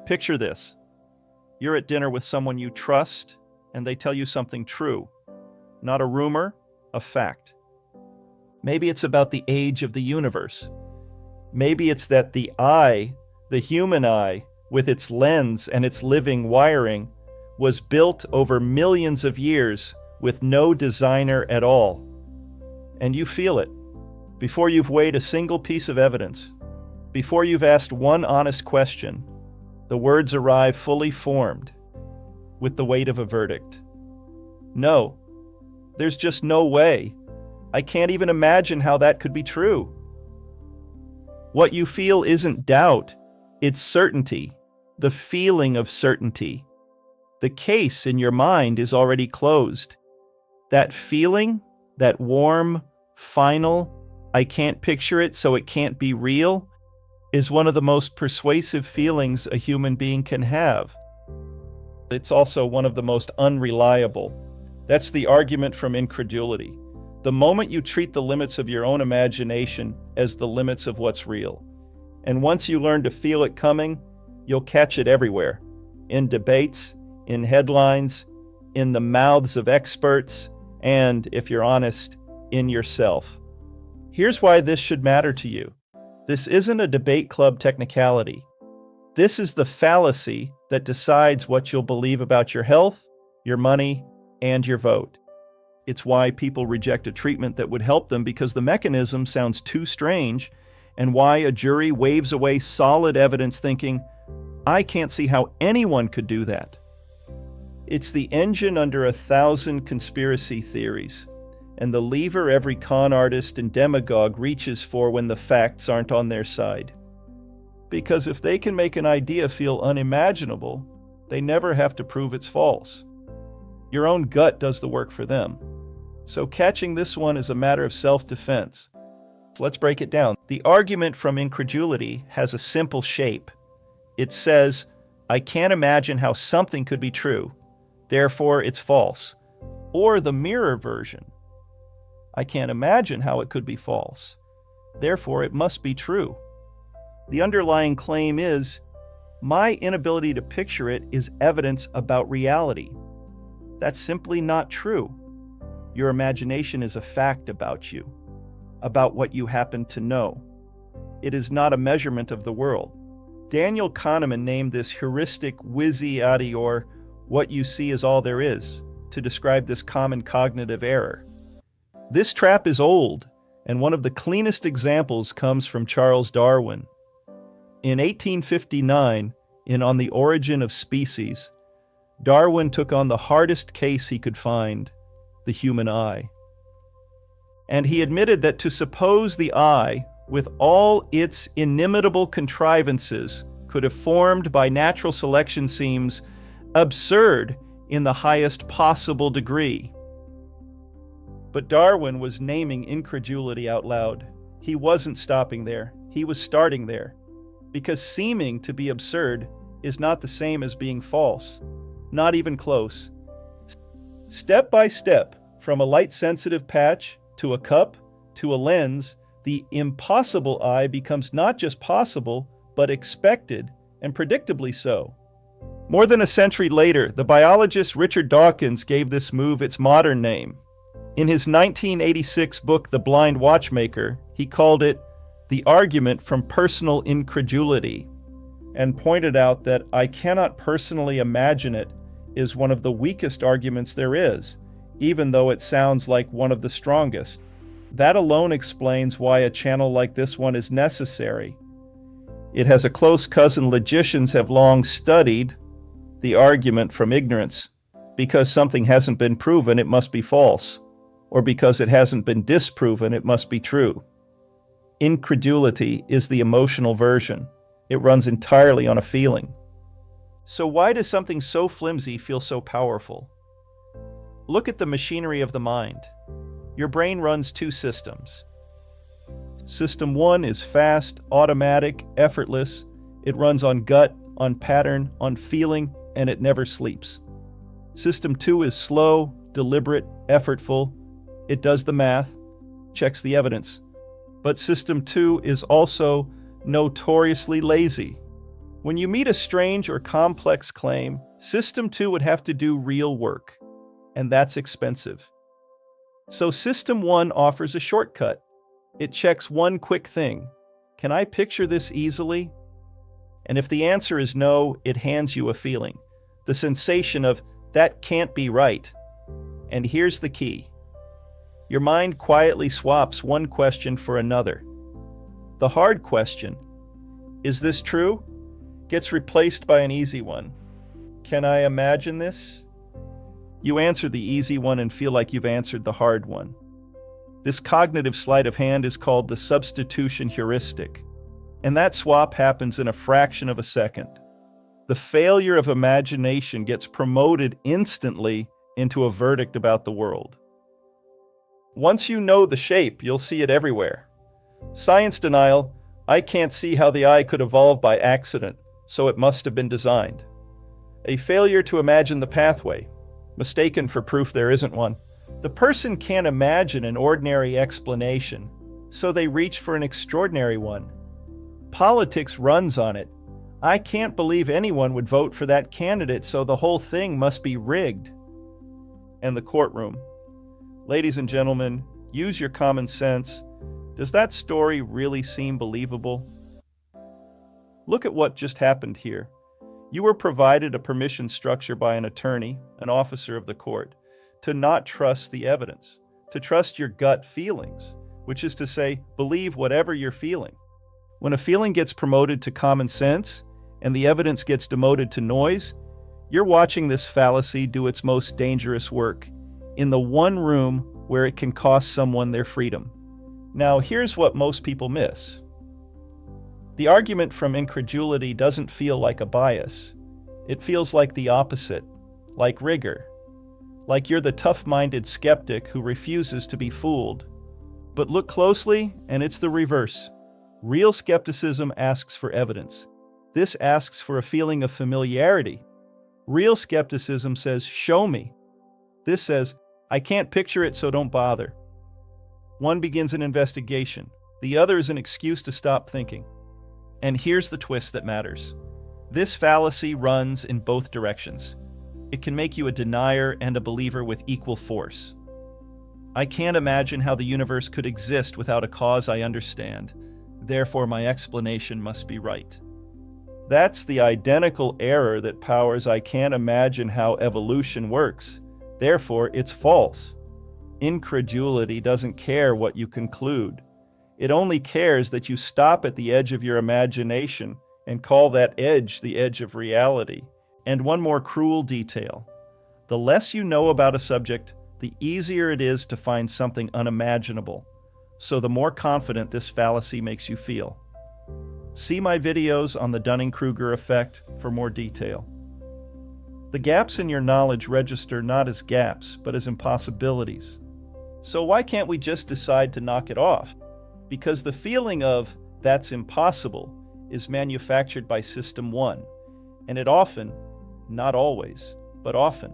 Picture this. You're at dinner with someone you trust, and they tell you something true. Not a rumor, a fact. Maybe it's about the age of the universe. Maybe it's that the eye, the human eye, with its lens and its living wiring, was built over millions of years with no designer at all. And you feel it. Before you've weighed a single piece of evidence, before you've asked one honest question, the words arrive fully formed, with the weight of a verdict. No, there's just no way. I can't even imagine how that could be true. What you feel isn't doubt, it's certainty, the feeling of certainty. The case in your mind is already closed. That feeling, that warm, final, I can't picture it so it can't be real, is one of the most persuasive feelings a human being can have. It's also one of the most unreliable. That's the argument from incredulity. The moment you treat the limits of your own imagination as the limits of what's real. And once you learn to feel it coming, you'll catch it everywhere. In debates, in headlines, in the mouths of experts, and, if you're honest, in yourself. Here's why this should matter to you. This isn't a debate club technicality. This is the fallacy that decides what you'll believe about your health, your money, and your vote. It's why people reject a treatment that would help them because the mechanism sounds too strange, and why a jury waves away solid evidence thinking, I can't see how anyone could do that. It's the engine under 1,000 conspiracy theories, and the lever every con artist and demagogue reaches for when the facts aren't on their side. Because if they can make an idea feel unimaginable, they never have to prove it's false. Your own gut does the work for them. So catching this one is a matter of self-defense. Let's break it down. The argument from incredulity has a simple shape. It says, I can't imagine how something could be true, therefore it's false. Or the mirror version. I can't imagine how it could be false, therefore it must be true. The underlying claim is, my inability to picture it is evidence about reality. That's simply not true. Your imagination is a fact about you, about what you happen to know. It is not a measurement of the world. Daniel Kahneman named this heuristic WYSIATI, or what you see is all there is, to describe this common cognitive error. This trap is old, and one of the cleanest examples comes from Charles Darwin. In 1859, in On the Origin of Species, Darwin took on the hardest case he could find, the human eye. And he admitted that to suppose the eye, with all its inimitable contrivances, could have formed by natural selection seems absurd in the highest possible degree. But Darwin was naming incredulity out loud. He wasn't stopping there. He was starting there. Because seeming to be absurd is not the same as being false. Not even close. Step by step, from a light-sensitive patch to a cup to a lens, the impossible eye becomes not just possible, but expected, and predictably so. More than a century later, the biologist Richard Dawkins gave this move its modern name. In his 1986 book, The Blind Watchmaker, he called it the argument from personal incredulity, and pointed out that I cannot personally imagine it is one of the weakest arguments there is, even though it sounds like one of the strongest. That alone explains why a channel like this one is necessary. It has a close cousin logicians have long studied, the argument from ignorance. Because something hasn't been proven, it must be false. Or because it hasn't been disproven, it must be true. Incredulity is the emotional version. It runs entirely on a feeling. So why does something so flimsy feel so powerful? Look at the machinery of the mind. Your brain runs two systems. System 1 is fast, automatic, effortless. It runs on gut, on pattern, on feeling, and it never sleeps. System 2 is slow, deliberate, effortful. It does the math, checks the evidence. But System 2 is also notoriously lazy. When you meet a strange or complex claim, System 2 would have to do real work, and that's expensive. So System 1 offers a shortcut. It checks one quick thing. Can I picture this easily? And if the answer is no, it hands you a feeling, the sensation of, that can't be right. And here's the key. Your mind quietly swaps one question for another. The hard question, is this true? Gets replaced by an easy one. Can I imagine this? You answer the easy one and feel like you've answered the hard one. This cognitive sleight of hand is called the substitution heuristic, and that swap happens in a fraction of a second. The failure of imagination gets promoted instantly into a verdict about the world. Once you know the shape, you'll see it everywhere. Science denial, I can't see how the eye could evolve by accident, so it must have been designed. A failure to imagine the pathway, mistaken for proof there isn't one. The person can't imagine an ordinary explanation, so they reach for an extraordinary one. Politics runs on it. I can't believe anyone would vote for that candidate, so the whole thing must be rigged. And the courtroom. Ladies and gentlemen, use your common sense. Does that story really seem believable? Look at what just happened here. You were provided a permission structure by an attorney, an officer of the court, to not trust the evidence, to trust your gut feelings, which is to say, believe whatever you're feeling. When a feeling gets promoted to common sense and the evidence gets demoted to noise, you're watching this fallacy do its most dangerous work in the one room where it can cost someone their freedom. Now, here's what most people miss. The argument from incredulity doesn't feel like a bias. It feels like the opposite, like rigor. Like you're the tough-minded skeptic who refuses to be fooled. But look closely, and it's the reverse. Real skepticism asks for evidence. This asks for a feeling of familiarity. Real skepticism says, show me. This says, I can't picture it, so don't bother. One begins an investigation. The other is an excuse to stop thinking. And here's the twist that matters. This fallacy runs in both directions. It can make you a denier and a believer with equal force. I can't imagine how the universe could exist without a cause I understand. Therefore, my explanation must be right. That's the identical error that powers I can't imagine how evolution works. Therefore, it's false. Incredulity doesn't care what you conclude. It only cares that you stop at the edge of your imagination and call that edge the edge of reality. And one more cruel detail. The less you know about a subject, the easier it is to find something unimaginable. So the more confident this fallacy makes you feel. See my videos on the Dunning-Kruger effect for more detail. The gaps in your knowledge register not as gaps, but as impossibilities. So why can't we just decide to knock it off? Because the feeling of, that's impossible, is manufactured by System 1, and it often, not always, but often,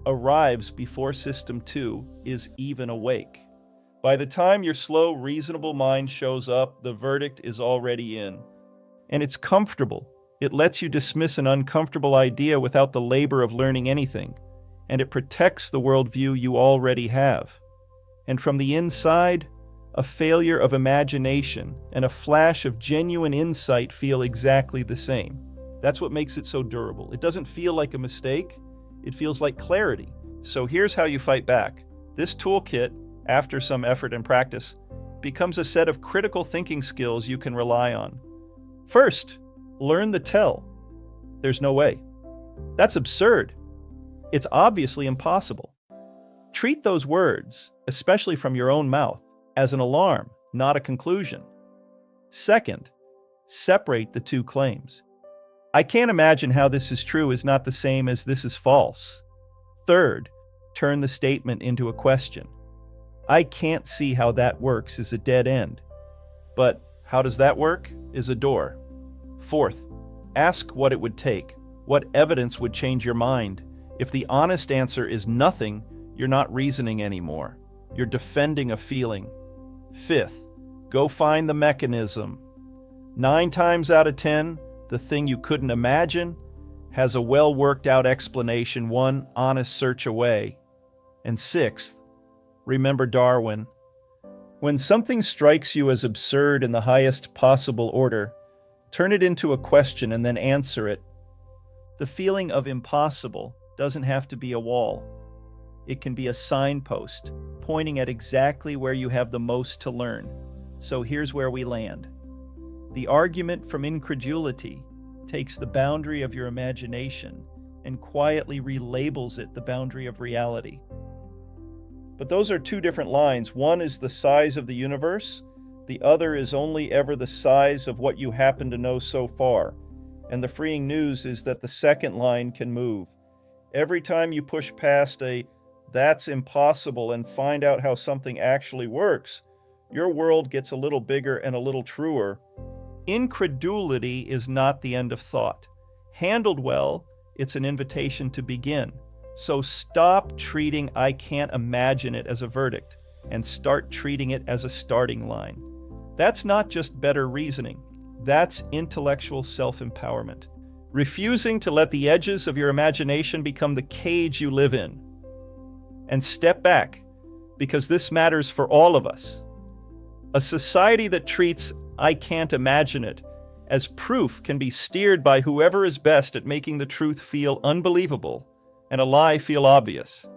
arrives before System 2 is even awake. By the time your slow, reasonable mind shows up, the verdict is already in. And it's comfortable. It lets you dismiss an uncomfortable idea without the labor of learning anything, and it protects the worldview you already have. And from the inside, a failure of imagination and a flash of genuine insight feel exactly the same. That's what makes it so durable. It doesn't feel like a mistake, it feels like clarity. So here's how you fight back. This toolkit, after some effort and practice, becomes a set of critical thinking skills you can rely on. First, learn the tell. There's no way. That's absurd. It's obviously impossible. Treat those words, especially from your own mouth, as an alarm, not a conclusion. Second, separate the two claims. I can't imagine how this is true is not the same as this is false. Third, turn the statement into a question. I can't see how that works is a dead end. But how does that work is a door. Fourth, ask what it would take. What evidence would change your mind? If the honest answer is nothing, you're not reasoning anymore. You're defending a feeling. Fifth, go find the mechanism. 9 times out of 10, the thing you couldn't imagine, has a well-worked-out explanation one honest search away. And sixth, remember Darwin. When something strikes you as absurd in the highest possible order, turn it into a question and then answer it. The feeling of impossible doesn't have to be a wall. It can be a signpost, pointing at exactly where you have the most to learn. So here's where we land. The argument from incredulity takes the boundary of your imagination and quietly relabels it the boundary of reality. But those are two different lines. One is the size of the universe. The other is only ever the size of what you happen to know so far. And the freeing news is that the second line can move. Every time you push past a "that's impossible" and find out how something actually works, your world gets a little bigger and a little truer. Incredulity is not the end of thought. Handled well, it's an invitation to begin. So stop treating "I can't imagine it" as a verdict and start treating it as a starting line. That's not just better reasoning. That's intellectual self-empowerment. Refusing to let the edges of your imagination become the cage you live in. And step back, because this matters for all of us. A society that treats "I can't imagine it" as proof can be steered by whoever is best at making the truth feel unbelievable and a lie feel obvious.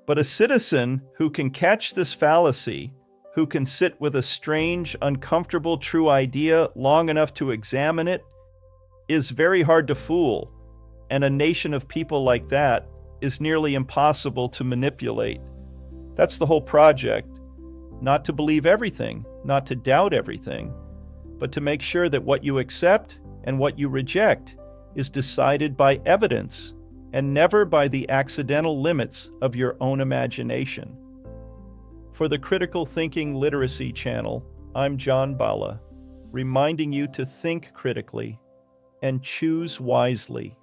But a citizen who can catch this fallacy, who can sit with a strange, uncomfortable, true idea long enough to examine it, is very hard to fool, and a nation of people like that is nearly impossible to manipulate. That's the whole project. Not to believe everything, not to doubt everything, but to make sure that what you accept and what you reject is decided by evidence and never by the accidental limits of your own imagination. For the Critical Thinking Literacy Channel, I'm John Bala, reminding you to think critically and choose wisely.